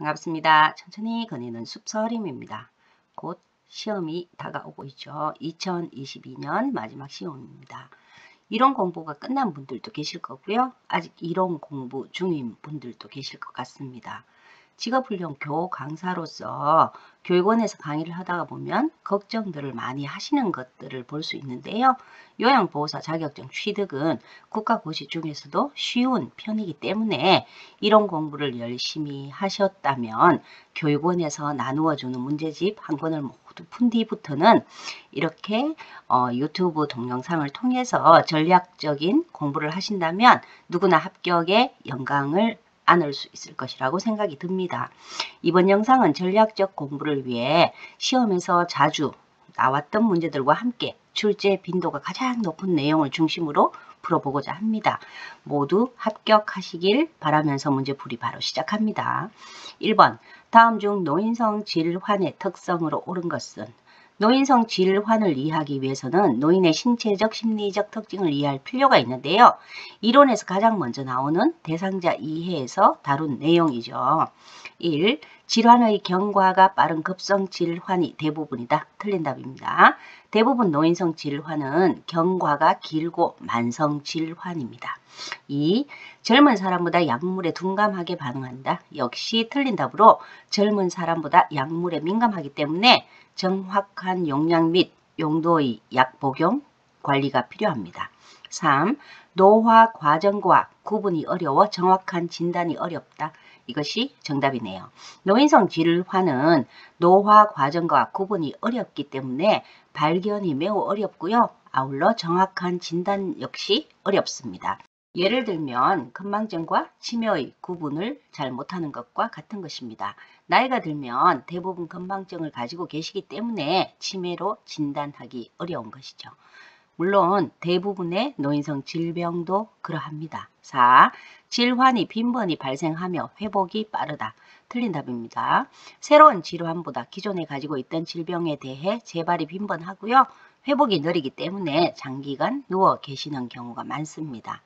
반갑습니다. 천천히 거니는 숲서림입니다. 곧 시험이 다가오고 있죠. 2022년 마지막 시험입니다. 이론 공부가 끝난 분들도 계실 거고요. 아직 이론 공부 중인 분들도 계실 것 같습니다. 직업훈련 교우 강사로서 교육원에서 강의를 하다가 보면 걱정들을 많이 하시는 것들을 볼 수 있는데요. 요양보호사 자격증 취득은 국가고시 중에서도 쉬운 편이기 때문에 이론 공부를 열심히 하셨다면 교육원에서 나누어주는 문제집 한 권을 모두 푼 뒤부터는 이렇게 유튜브 동영상을 통해서 전략적인 공부를 하신다면 누구나 합격의 영광을 안을 수 있을 것이라고 생각이 듭니다. 이번 영상은 전략적 공부를 위해 시험에서 자주 나왔던 문제들과 함께 출제 빈도가 가장 높은 내용을 중심으로 풀어보고자 합니다. 모두 합격하시길 바라면서 문제풀이 바로 시작합니다. 1번 다음 중 노인성 질환의 특성으로 옳은 것은? 노인성 질환을 이해하기 위해서는 노인의 신체적, 심리적 특징을 이해할 필요가 있는데요. 이론에서 가장 먼저 나오는 대상자 이해에서 다룬 내용이죠. 1. 질환의 경과가 빠른 급성 질환이 대부분이다. 틀린 답입니다. 대부분 노인성 질환은 경과가 길고 만성 질환입니다. 2. 젊은 사람보다 약물에 둔감하게 반응한다. 역시 틀린 답으로 젊은 사람보다 약물에 민감하기 때문에 정확한 용량 및 용도의 약 복용 관리가 필요합니다. 3. 노화 과정과 구분이 어려워 정확한 진단이 어렵다. 이것이 정답이네요. 노인성 질환은 노화 과정과 구분이 어렵기 때문에 발견이 매우 어렵고요. 아울러 정확한 진단 역시 어렵습니다. 예를 들면 건망증과 치매의 구분을 잘 못하는 것과 같은 것입니다. 나이가 들면 대부분 건망증을 가지고 계시기 때문에 치매로 진단하기 어려운 것이죠. 물론 대부분의 노인성 질병도 그러합니다. 4. 질환이 빈번히 발생하며 회복이 빠르다. 틀린 답입니다. 새로운 질환보다 기존에 가지고 있던 질병에 대해 재발이 빈번하고요. 회복이 느리기 때문에 장기간 누워 계시는 경우가 많습니다.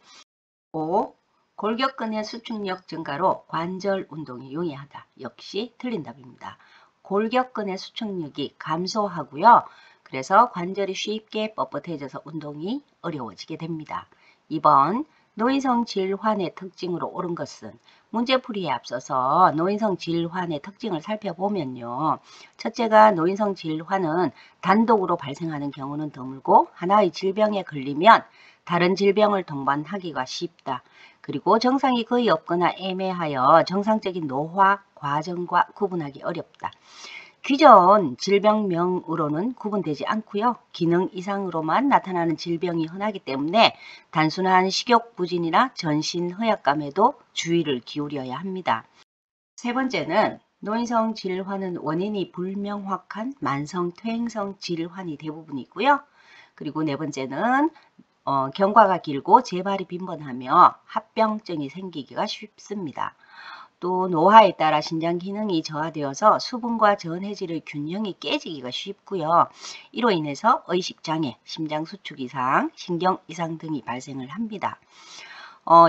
5. 골격근의 수축력 증가로 관절 운동이 용이하다. 역시 틀린 답입니다. 골격근의 수축력이 감소하고요. 그래서 관절이 쉽게 뻣뻣해져서 운동이 어려워지게 됩니다. 2번 노인성 질환의 특징으로 옳은 것은? 문제풀이에 앞서서 노인성 질환의 특징을 살펴보면요. 첫째가 노인성 질환은 단독으로 발생하는 경우는 드물고 하나의 질병에 걸리면 다른 질병을 동반하기가 쉽다. 그리고 정상이 거의 없거나 애매하여 정상적인 노화 과정과 구분하기 어렵다. 기존 질병명으로는 구분되지 않고요. 기능 이상으로만 나타나는 질병이 흔하기 때문에 단순한 식욕부진이나 전신 허약감에도 주의를 기울여야 합니다. 세 번째는 노인성 질환은 원인이 불명확한 만성 퇴행성 질환이 대부분이고요. 그리고 네 번째는 경과가 길고 재발이 빈번하며 합병증이 생기기가 쉽습니다. 또 노화에 따라 신장 기능이 저하되어서 수분과 전해질의 균형이 깨지기가 쉽고요. 이로 인해서 의식장애, 심장수축 이상, 신경 이상 등이 발생을 합니다.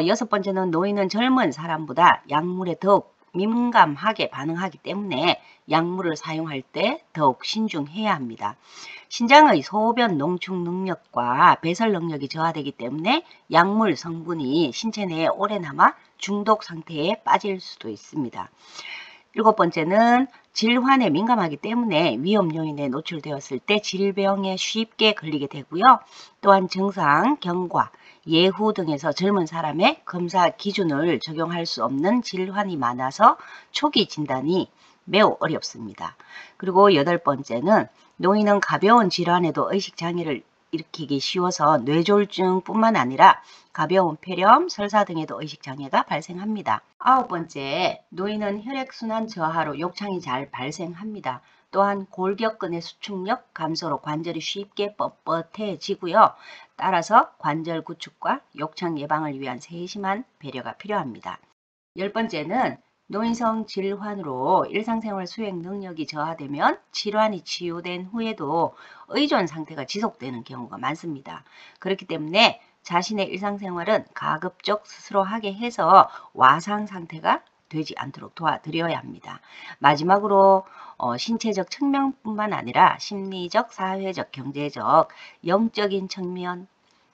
여섯 번째는 노인은 젊은 사람보다 약물에 더욱 민감하게 반응하기 때문에 약물을 사용할 때 더욱 신중해야 합니다. 신장의 소변 농축 능력과 배설 능력이 저하되기 때문에 약물 성분이 신체 내에 오래 남아 중독 상태에 빠질 수도 있습니다. 일곱 번째는 질환에 민감하기 때문에 위험 요인에 노출되었을 때 질병에 쉽게 걸리게 되고요. 또한 증상, 경과, 예후 등에서 젊은 사람의 검사 기준을 적용할 수 없는 질환이 많아서 초기 진단이 매우 어렵습니다. 그리고 여덟 번째는 노인은 가벼운 질환에도 의식장애를 일으키기 쉬워서 뇌졸중뿐만 아니라 가벼운 폐렴, 설사 등에도 의식장애가 발생합니다. 아홉 번째, 노인은 혈액순환 저하로 욕창이 잘 발생합니다. 또한 골격근의 수축력 감소로 관절이 쉽게 뻣뻣해지고요. 따라서 관절 구축과 욕창 예방을 위한 세심한 배려가 필요합니다. 열 번째는 노인성 질환으로 일상생활 수행 능력이 저하되면 질환이 치유된 후에도 의존 상태가 지속되는 경우가 많습니다. 그렇기 때문에 자신의 일상생활은 가급적 스스로 하게 해서 와상 상태가 되지 않도록 도와드려야 합니다. 마지막으로 신체적 측면뿐만 아니라 심리적, 사회적, 경제적, 영적인 측면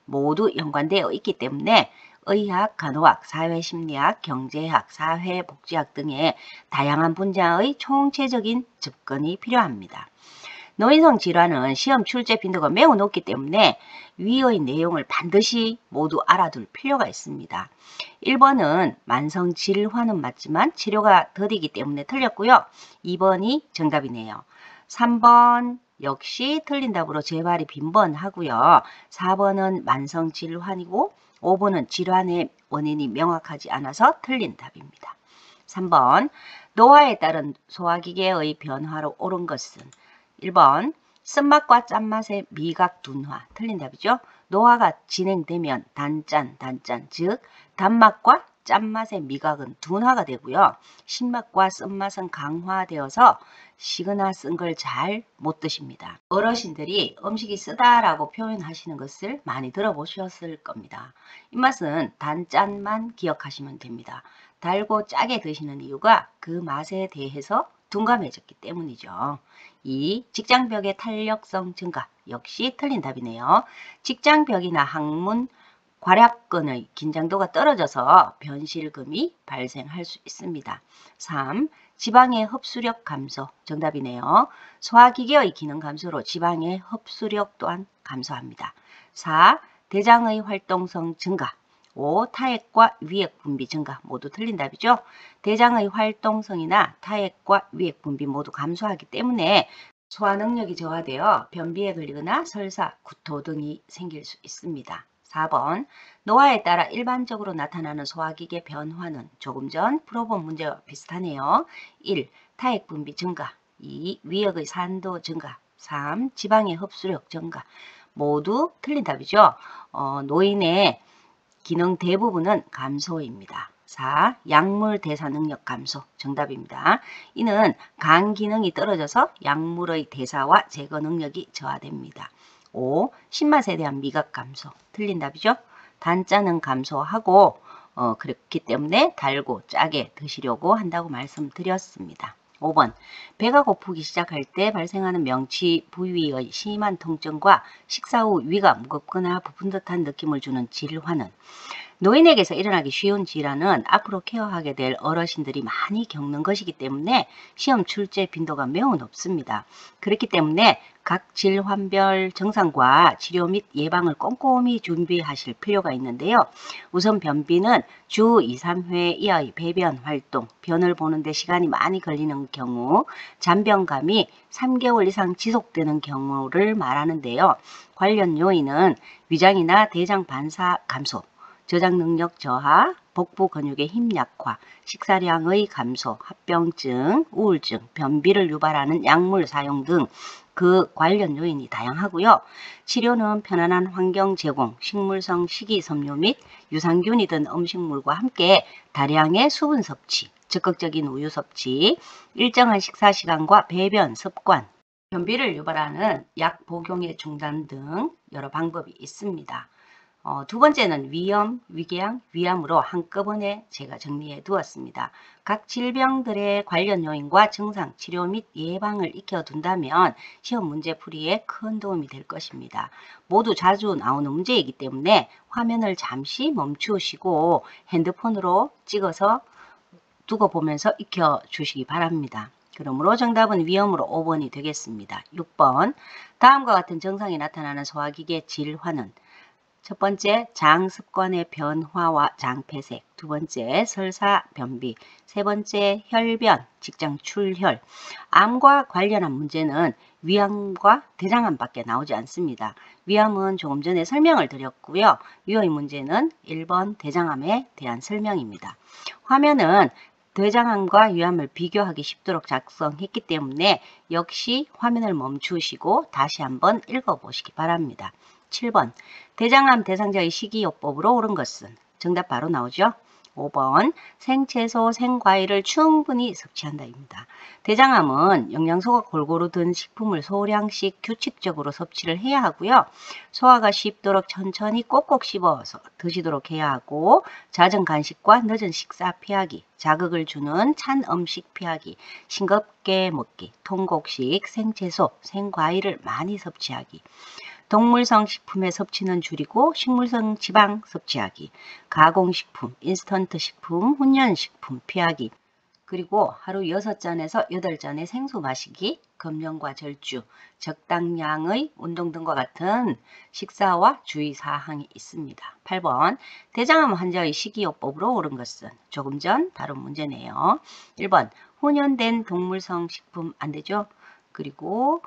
모두 연관되어 있기 때문에 의학, 간호학, 사회심리학, 경제학, 사회복지학 등의 다양한 분야의 총체적인 접근이 필요합니다. 노인성 질환은 시험 출제 빈도가 매우 높기 때문에 위의 내용을 반드시 모두 알아둘 필요가 있습니다. 1번은 만성 질환은 맞지만 치료가 더디기 때문에 틀렸고요. 2번이 정답이네요. 3번 역시 틀린 답으로 재발이 빈번하고요. 4번은 만성 질환이고 5번은 질환의 원인이 명확하지 않아서 틀린 답입니다. 3번 노화에 따른 소화기계의 변화로 옳은 것은 1번 쓴맛과 짠맛의 미각 둔화 틀린 답이죠. 노화가 진행되면 단짠 즉 단맛과 짠맛의 미각은 둔화가 되고요. 신맛과 쓴맛은 강화되어서 시거나 쓴 걸 잘 못 드십니다. 어르신들이 음식이 쓰다라고 표현하시는 것을 많이 들어보셨을 겁니다. 이 맛은 단짠만 기억하시면 됩니다. 달고 짜게 드시는 이유가 그 맛에 대해서 둔감해졌기 때문이죠. 2. 직장벽의 탄력성 증가 역시 틀린 답이네요. 직장벽이나 항문 괄약근의 긴장도가 떨어져서 변실금이 발생할 수 있습니다. 3. 지방의 흡수력 감소 정답이네요. 소화기계의 기능 감소로 지방의 흡수력 또한 감소합니다. 4. 대장의 활동성 증가 5. 타액과 위액 분비 증가 모두 틀린 답이죠. 대장의 활동성이나 타액과 위액 분비 모두 감소하기 때문에 소화 능력이 저하되어 변비에 걸리거나 설사, 구토 등이 생길 수 있습니다. 4번 노화에 따라 일반적으로 나타나는 소화기계 변화는 조금 전 풀어본 문제와 비슷하네요. 1. 타액 분비 증가 2. 위액의 산도 증가 3. 지방의 흡수력 증가 모두 틀린 답이죠. 노인의 기능 대부분은 감소입니다. 4. 약물 대사 능력 감소 정답입니다. 이는 간 기능이 떨어져서 약물의 대사와 제거 능력이 저하됩니다. 5. 신맛에 대한 미각 감소 틀린 답이죠. 단짠은 감소하고 그렇기 때문에 달고 짜게 드시려고 한다고 말씀드렸습니다. 5번 배가 고프기 시작할 때 발생하는 명치 부위의 심한 통증과 식사 후 위가 무겁거나 부푼 듯한 느낌을 주는 질환은 노인에게서 일어나기 쉬운 질환은 앞으로 케어하게 될 어르신들이 많이 겪는 것이기 때문에 시험 출제 빈도가 매우 높습니다. 그렇기 때문에 각 질환별 증상과 치료 및 예방을 꼼꼼히 준비하실 필요가 있는데요. 우선 변비는 주 2, 3회 이하의 배변 활동, 변을 보는데 시간이 많이 걸리는 경우, 잔변감이 3개월 이상 지속되는 경우를 말하는데요. 관련 요인은 위장이나 대장 반사 감소, 저장 능력 저하, 복부 근육의 힘 약화, 식사량의 감소, 합병증, 우울증, 변비를 유발하는 약물 사용 등 그 관련 요인이 다양하고요. 치료는 편안한 환경 제공, 식물성 식이섬유 및 유산균이 든 음식물과 함께 다량의 수분 섭취, 적극적인 우유 섭취, 일정한 식사 시간과 배변 습관, 변비를 유발하는 약 복용의 중단 등 여러 방법이 있습니다. 두 번째는 위염, 위궤양, 위암으로 한꺼번에 제가 정리해 두었습니다. 각 질병들의 관련 요인과 증상, 치료 및 예방을 익혀둔다면 시험 문제 풀이에 큰 도움이 될 것입니다. 모두 자주 나오는 문제이기 때문에 화면을 잠시 멈추시고 핸드폰으로 찍어서 두고 보면서 익혀주시기 바랍니다. 그러므로 정답은 위염으로 5번이 되겠습니다. 6번 다음과 같은 증상이 나타나는 소화기계 질환은 첫 번째, 장 습관의 변화와 장 폐색. 두 번째, 설사, 변비. 세 번째, 혈변, 직장 출혈. 암과 관련한 문제는 위암과 대장암밖에 나오지 않습니다. 위암은 조금 전에 설명을 드렸고요. 위의 문제는 1번 대장암에 대한 설명입니다. 화면은 대장암과 위암을 비교하기 쉽도록 작성했기 때문에 역시 화면을 멈추시고 다시 한번 읽어보시기 바랍니다. 7번 대장암 대상자의 식이요법으로 옳은 것은 정답 바로 나오죠. 5번 생채소, 생과일을 충분히 섭취한다입니다. 대장암은 영양소가 골고루 든 식품을 소량씩 규칙적으로 섭취를 해야 하고요. 소화가 쉽도록 천천히 꼭꼭 씹어서 드시도록 해야 하고 잦은 간식과 늦은 식사 피하기, 자극을 주는 찬 음식 피하기, 싱겁게 먹기, 통곡식, 생채소, 생과일을 많이 섭취하기, 동물성 식품의 섭취는 줄이고 식물성 지방 섭취하기, 가공식품, 인스턴트 식품, 훈연식품 피하기, 그리고 하루 6잔에서 8잔의 생수 마시기, 금연과 절주, 적당량의 운동 등과 같은 식사와 주의사항이 있습니다. 8번 대장암 환자의 식이요법으로 옳은 것은 조금 전 다룬 문제네요. 1번 훈연된 동물성 식품 안 되죠. 그리고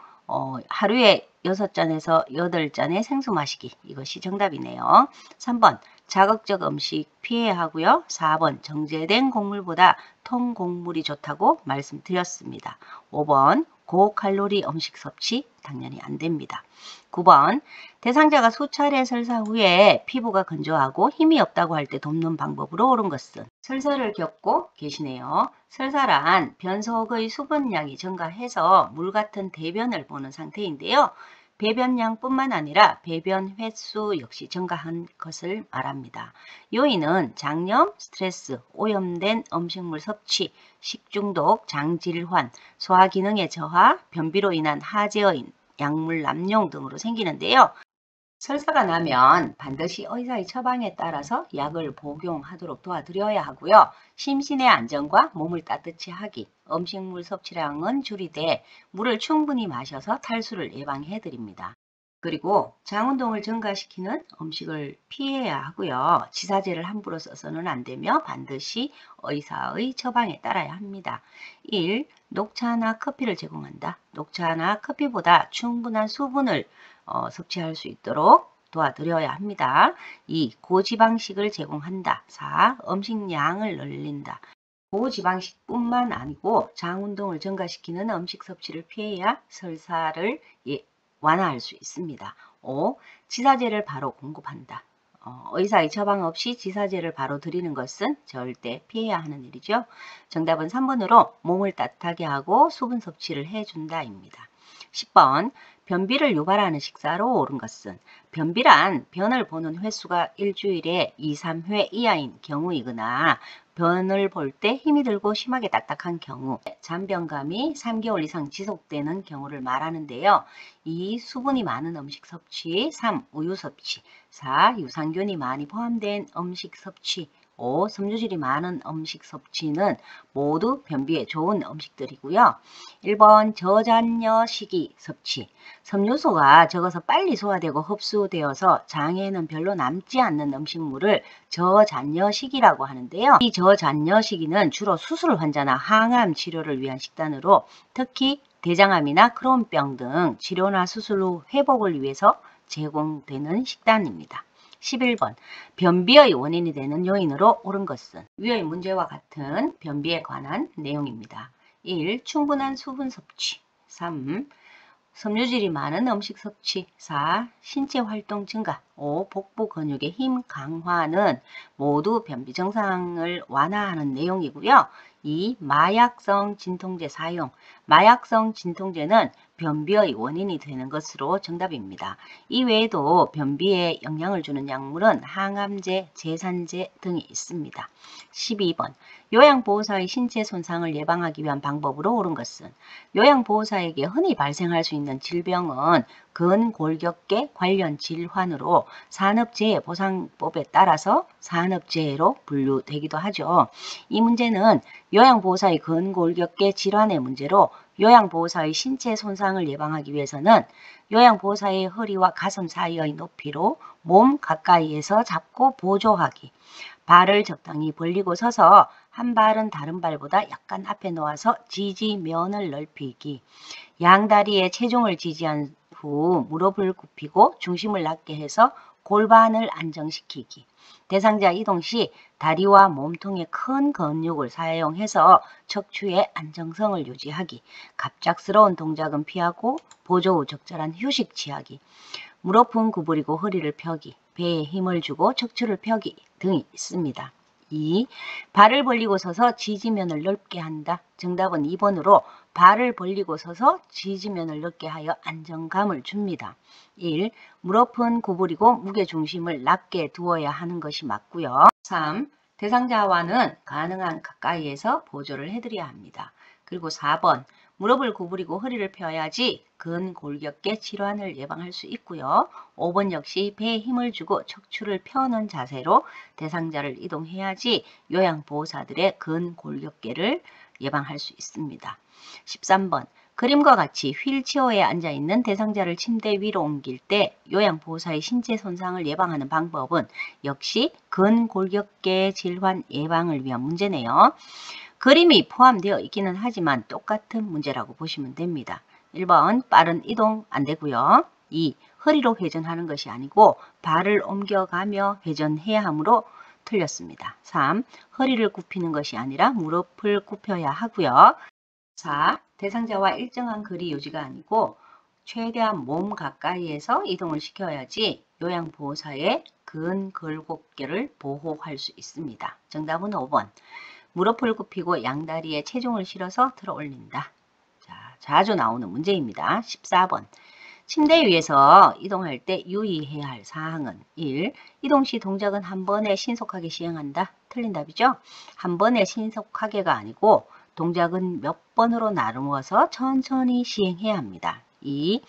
하루에 6잔에서 8잔의 생수 마시기, 이것이 정답이네요. 3번 자극적 음식 피해야 하고요. 4번 정제된 곡물보다 통곡물이 좋다고 말씀드렸습니다. 5번 고칼로리 음식 섭취 당연히 안 됩니다. 9번 대상자가 수차례 설사 후에 피부가 건조하고 힘이 없다고 할 때 돕는 방법으로 옳은 것은 설사를 겪고 계시네요. 설사란 변속의 수분량이 증가해서 물 같은 대변을 보는 상태인데요. 배변량뿐만 아니라 배변 횟수 역시 증가한 것을 말합니다. 요인은 장염, 스트레스, 오염된 음식물 섭취, 식중독, 장질환, 소화기능의 저하, 변비로 인한 하재의 약물 남용 등으로 생기는데요. 설사가 나면 반드시 의사의 처방에 따라서 약을 복용하도록 도와드려야 하고요. 심신의 안정과 몸을 따뜻히 하기, 음식물 섭취량은 줄이되 물을 충분히 마셔서 탈수를 예방해 드립니다. 그리고 장운동을 증가시키는 음식을 피해야 하고요. 지사제를 함부로 써서는 안 되며 반드시 의사의 처방에 따라야 합니다. 1. 녹차나 커피를 제공한다. 녹차나 커피보다 충분한 수분을 섭취할 수 있도록 도와드려야 합니다. 2. 고지방식을 제공한다. 4. 음식량을 늘린다. 고지방식뿐만 아니고 장운동을 증가시키는 음식 섭취를 피해야 설사를 완화할 수 있습니다. 5. 지사제를 바로 공급한다. 의사의 처방 없이 지사제를 바로 드리는 것은 절대 피해야 하는 일이죠. 정답은 3번으로 몸을 따뜻하게 하고 수분 섭취를 해준다입니다. 10번 변비를 유발하는 식사로 옳은 것은 변비란 변을 보는 횟수가 일주일에 2, 3회 이하인 경우이거나 변을 볼 때 힘이 들고 심하게 딱딱한 경우, 잔변감이 3개월 이상 지속되는 경우를 말하는데요. 2. 수분이 많은 음식 섭취, 3. 우유 섭취, 4. 유산균이 많이 포함된 음식 섭취, 5. 섬유질이 많은 음식 섭취는 모두 변비에 좋은 음식들이고요. 1번 저잔여 식이 섭취. 섬유소가 적어서 빨리 소화되고 흡수되어서 장에는 별로 남지 않는 음식물을 저잔여식이라고 하는데요. 이 저잔여식이는 주로 수술 환자나 항암 치료를 위한 식단으로 특히 대장암이나 크론병 등 치료나 수술 후 회복을 위해서 제공되는 식단입니다. 11번 변비의 원인이 되는 요인으로 옳은 것은 위의 문제와 같은 변비에 관한 내용입니다. 1. 충분한 수분 섭취, 3. 섬유질이 많은 음식 섭취, 4. 신체 활동 증가, 5. 복부 근육의 힘 강화는 모두 변비 증상을 완화하는 내용이고요. 2. 마약성 진통제 사용, 마약성 진통제는 변비의 원인이 되는 것으로 정답입니다. 이 외에도 변비에 영향을 주는 약물은 항암제, 제산제 등이 있습니다. 12번 요양보호사의 신체 손상을 예방하기 위한 방법으로 옳은 것은 요양보호사에게 흔히 발생할 수 있는 질병은 근골격계 관련 질환으로 산업재해보상법에 따라서 산업재해로 분류되기도 하죠. 이 문제는 요양보호사의 근골격계 질환의 문제로 요양보호사의 신체 손상을 예방하기 위해서는 요양보호사의 허리와 가슴 사이의 높이로 몸 가까이에서 잡고 보조하기, 발을 적당히 벌리고 서서 한 발은 다른 발보다 약간 앞에 놓아서 지지면을 넓히기, 양다리에 체중을 지지한 후 무릎을 굽히고 중심을 낮게 해서 골반을 안정시키기, 대상자 이동 시 다리와 몸통의 큰 근육을 사용해서 척추의 안정성을 유지하기, 갑작스러운 동작은 피하고 보조 후 적절한 휴식 취하기, 무릎은 구부리고 허리를 펴기, 배에 힘을 주고 척추를 펴기 등이 있습니다. 2. 발을 벌리고 서서 지지면을 넓게 한다. 정답은 2번으로 발을 벌리고 서서 지지면을 넓게 하여 안정감을 줍니다. 1. 무릎은 구부리고 무게중심을 낮게 두어야 하는 것이 맞고요. 3. 대상자와는 가능한 가까이에서 보조를 해드려야 합니다. 그리고 4번 무릎을 구부리고 허리를 펴야지 근골격계 질환을 예방할 수 있고요. 5번 역시 배에 힘을 주고 척추를 펴는 자세로 대상자를 이동해야지 요양보호사들의 근골격계를 예방할 수 있습니다. 13번 그림과 같이 휠체어에 앉아있는 대상자를 침대 위로 옮길 때 요양보호사의 신체 손상을 예방하는 방법은 역시 근골격계 질환 예방을 위한 문제네요. 그림이 포함되어 있기는 하지만 똑같은 문제라고 보시면 됩니다. 1번 빠른 이동 안 되고요. 2. 허리로 회전하는 것이 아니고 발을 옮겨가며 회전해야 하므로 틀렸습니다. 3. 허리를 굽히는 것이 아니라 무릎을 굽혀야 하고요. 4. 대상자와 일정한 거리 유지가 아니고 최대한 몸 가까이에서 이동을 시켜야지 요양보호사의 근골격계를 보호할 수 있습니다. 정답은 5번. 무릎을 굽히고 양다리에 체중을 실어서 들어 올린다. 자, 자주 나오는 문제입니다. 14번. 침대 위에서 이동할 때 유의해야 할 사항은 1. 이동 시 동작은 한 번에 신속하게 시행한다. 틀린 답이죠. 한 번에 신속하게가 아니고 동작은 몇 번으로 나누어서 천천히 시행해야 합니다. 2.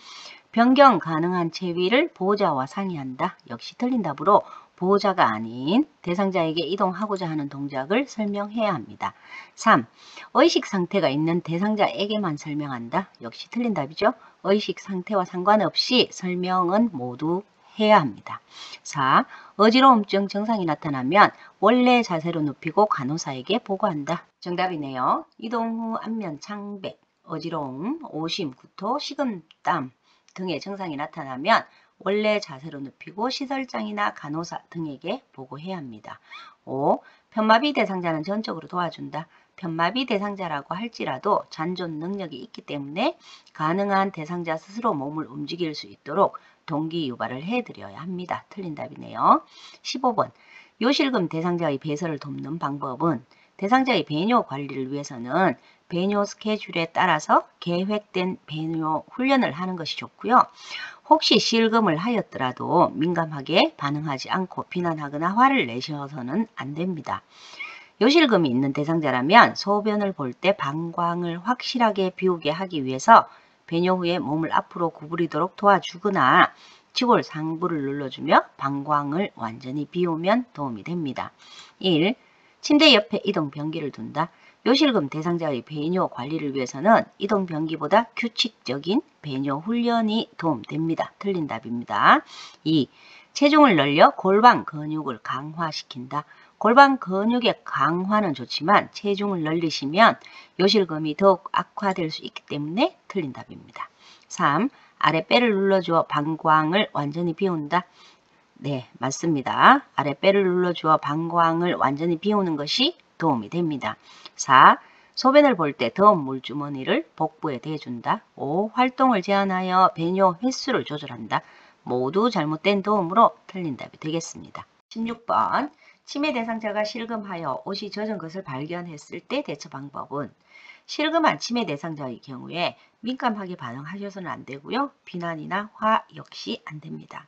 변경 가능한 체위를 보호자와 상의한다. 역시 틀린 답으로 보호자가 아닌 대상자에게 이동하고자 하는 동작을 설명해야 합니다. 3. 의식 상태가 있는 대상자에게만 설명한다. 역시 틀린 답이죠. 의식 상태와 상관없이 설명은 모두 해야 합니다. 4. 어지러움증 증상이 나타나면 원래 자세로 눕히고 간호사에게 보고한다. 정답이네요. 이동 후 안면 창백, 어지러움, 오심, 구토, 식은땀 등의 증상이 나타나면 원래 자세로 눕히고 시설장이나 간호사 등에게 보고해야 합니다. 5. 편마비 대상자는 전적으로 도와준다. 편마비 대상자라고 할지라도 잔존 능력이 있기 때문에 가능한 대상자 스스로 몸을 움직일 수 있도록 동기 유발을 해드려야 합니다. 틀린 답이네요. 15번 요실금 대상자의 배설을 돕는 방법은 대상자의 배뇨 관리를 위해서는 배뇨 스케줄에 따라서 계획된 배뇨 훈련을 하는 것이 좋고요. 혹시 실금을 하였더라도 민감하게 반응하지 않고 비난하거나 화를 내셔서는 안 됩니다. 요실금이 있는 대상자라면 소변을 볼 때 방광을 확실하게 비우게 하기 위해서 배뇨 후에 몸을 앞으로 구부리도록 도와주거나 치골 상부를 눌러주며 방광을 완전히 비우면 도움이 됩니다. 1. 침대 옆에 이동 변기를 둔다. 요실금 대상자의 배뇨 관리를 위해서는 이동 변기보다 규칙적인 배뇨 훈련이 도움됩니다. 틀린 답입니다. 2. 체중을 늘려 골반 근육을 강화시킨다. 골반 근육의 강화는 좋지만 체중을 늘리시면 요실금이 더욱 악화될 수 있기 때문에 틀린 답입니다. 3. 아랫배를 눌러주어 방광을 완전히 비운다. 네, 맞습니다. 아랫배를 눌러주어 방광을 완전히 비우는 것이 도움이 됩니다. 4. 소변을 볼 때 더운 물주머니를 복부에 대준다. 5. 활동을 제한하여 배뇨 횟수를 조절한다. 모두 잘못된 도움으로 틀린 답이 되겠습니다. 16번 치매 대상자가 실금하여 옷이 젖은 것을 발견했을 때 대처 방법은 실금한 치매 대상자의 경우에 민감하게 반응하셔서는 안 되고요. 비난이나 화 역시 안 됩니다.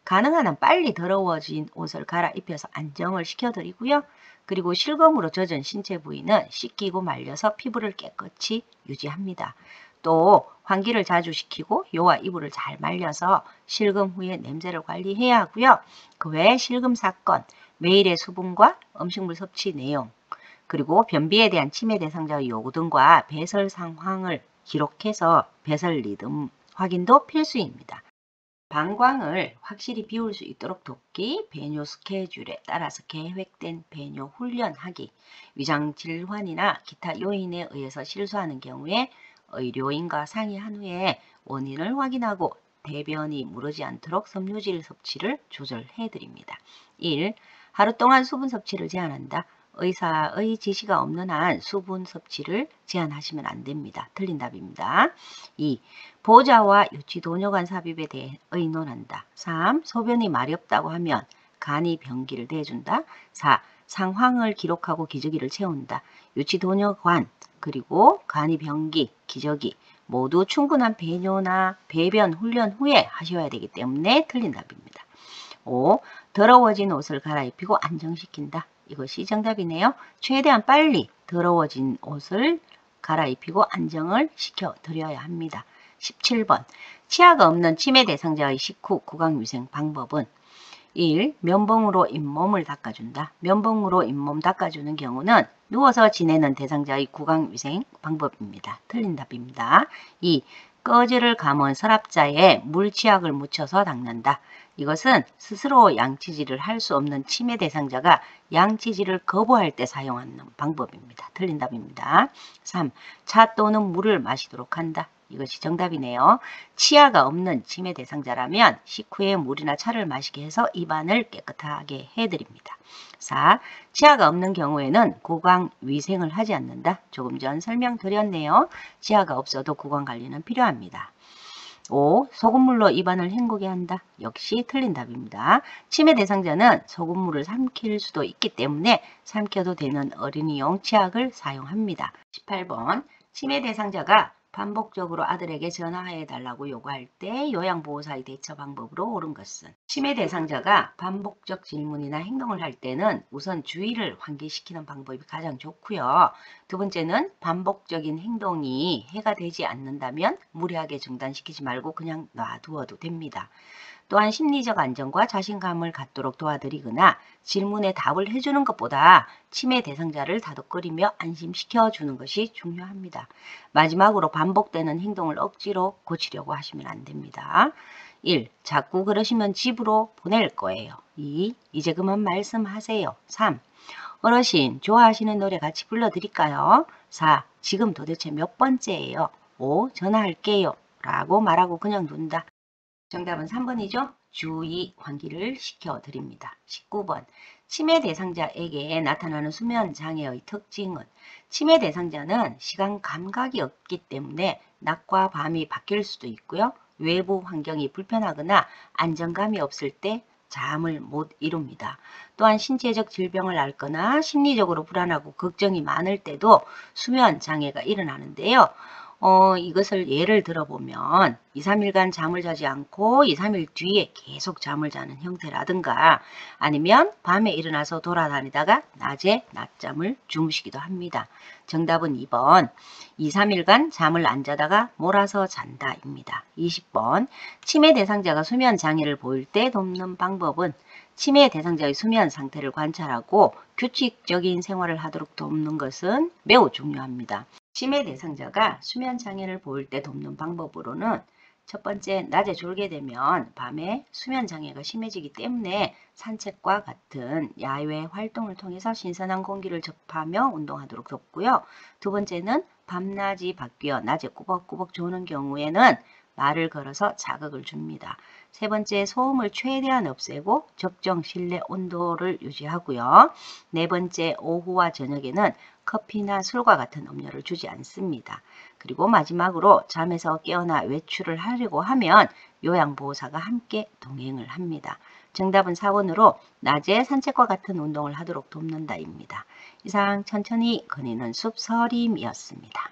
가능한 한 빨리 더러워진 옷을 갈아입혀서 안정을 시켜드리고요. 그리고 실금으로 젖은 신체 부위는 씻기고 말려서 피부를 깨끗이 유지합니다. 또 환기를 자주 시키고 요와 이불을 잘 말려서 실금 후에 냄새를 관리해야 하고요. 그 외에 실금 사건, 매일의 수분과 음식물 섭취 내용, 그리고 변비에 대한 치매 대상자의 요구 등과 배설 상황을 기록해서 배설 리듬 확인도 필수입니다. 방광을 확실히 비울 수 있도록 돕기, 배뇨 스케줄에 따라서 계획된 배뇨 훈련하기, 위장 질환이나 기타 요인에 의해서 실수하는 경우에 의료인과 상의한 후에 원인을 확인하고 대변이 무르지 않도록 섬유질 섭취를 조절해 드립니다. 1. 하루 동안 수분 섭취를 제한한다. 의사의 지시가 없는 한 수분 섭취를 제한하시면 안 됩니다. 틀린 답입니다. 2. 보호자와 유치도뇨관 삽입에 대해 의논한다. 3. 소변이 마렵다고 하면 간이 변기를 대준다. 4. 상황을 기록하고 기저귀를 채운다. 유치도녀관 그리고 간이병기, 기저귀 모두 충분한 배뇨나 배변 훈련 후에 하셔야 되기 때문에 틀린 답입니다. 5. 더러워진 옷을 갈아입히고 안정시킨다. 이것이 정답이네요. 최대한 빨리 더러워진 옷을 갈아입히고 안정을 시켜드려야 합니다. 17번 치아가 없는 치매 대상자의 식후 구강위생 방법은 1. 면봉으로 잇몸을 닦아준다. 면봉으로 잇몸 닦아주는 경우는 누워서 지내는 대상자의 구강위생 방법입니다. 틀린 답입니다. 2. 꺼즈를 감은 서랍자에 물치약을 묻혀서 닦는다. 이것은 스스로 양치질을 할 수 없는 치매 대상자가 양치질을 거부할 때 사용하는 방법입니다. 틀린 답입니다. 3. 차 또는 물을 마시도록 한다. 이것이 정답이네요. 치아가 없는 치매 대상자라면 식후에 물이나 차를 마시게 해서 입안을 깨끗하게 해드립니다. 4. 치아가 없는 경우에는 구강 위생을 하지 않는다. 조금 전 설명드렸네요. 치아가 없어도 구강 관리는 필요합니다. 5. 소금물로 입안을 헹구게 한다. 역시 틀린 답입니다. 치매 대상자는 소금물을 삼킬 수도 있기 때문에 삼켜도 되는 어린이용 치약을 사용합니다. 18번 치매 대상자가 반복적으로 아들에게 전화해달라고 요구할 때 요양보호사의 대처 방법으로 옳은 것은 치매 대상자가 반복적 질문이나 행동을 할 때는 우선 주의를 환기시키는 방법이 가장 좋고요. 두 번째는 반복적인 행동이 해가 되지 않는다면 무리하게 중단시키지 말고 그냥 놔두어도 됩니다. 또한 심리적 안정과 자신감을 갖도록 도와드리거나 질문에 답을 해주는 것보다 치매 대상자를 다독거리며 안심시켜 주는 것이 중요합니다. 마지막으로 반복되는 행동을 억지로 고치려고 하시면 안 됩니다. 1. 자꾸 그러시면 집으로 보낼 거예요. 2. 이제 그만 말씀하세요. 3. 어르신 좋아하시는 노래 같이 불러드릴까요? 4. 지금 도대체 몇 번째예요? 5. 전화할게요. 라고 말하고 그냥 둔다. 정답은 3번이죠. 주의 환기를 시켜드립니다. 19번 치매 대상자에게 나타나는 수면 장애의 특징은 치매 대상자는 시간 감각이 없기 때문에 낮과 밤이 바뀔 수도 있고요. 외부 환경이 불편하거나 안정감이 없을 때 잠을 못 이룹니다. 또한 신체적 질병을 앓거나 심리적으로 불안하고 걱정이 많을 때도 수면 장애가 일어나는데요. 이것을 예를 들어보면 2, 3일간 잠을 자지 않고 2, 3일 뒤에 계속 잠을 자는 형태라든가 아니면 밤에 일어나서 돌아다니다가 낮에 낮잠을 주무시기도 합니다. 정답은 2번 2, 3일간 잠을 안 자다가 몰아서 잔다입니다. 20번 치매 대상자가 수면 장애를 보일 때 돕는 방법은 치매 대상자의 수면 상태를 관찰하고 규칙적인 생활을 하도록 돕는 것은 매우 중요합니다. 치매 대상자가 수면 장애를 보일 때 돕는 방법으로는 첫 번째, 낮에 졸게 되면 밤에 수면 장애가 심해지기 때문에 산책과 같은 야외 활동을 통해서 신선한 공기를 접하며 운동하도록 돕고요. 두 번째는 밤낮이 바뀌어 낮에 꾸벅꾸벅 조는 경우에는 말을 걸어서 자극을 줍니다. 세 번째, 소음을 최대한 없애고 적정 실내 온도를 유지하고요. 네 번째, 오후와 저녁에는 커피나 술과 같은 음료를 주지 않습니다. 그리고 마지막으로 잠에서 깨어나 외출을 하려고 하면 요양보호사가 함께 동행을 합니다. 정답은 4번으로 낮에 산책과 같은 운동을 하도록 돕는다입니다. 이상 천천히 거니는 숲서림이었습니다.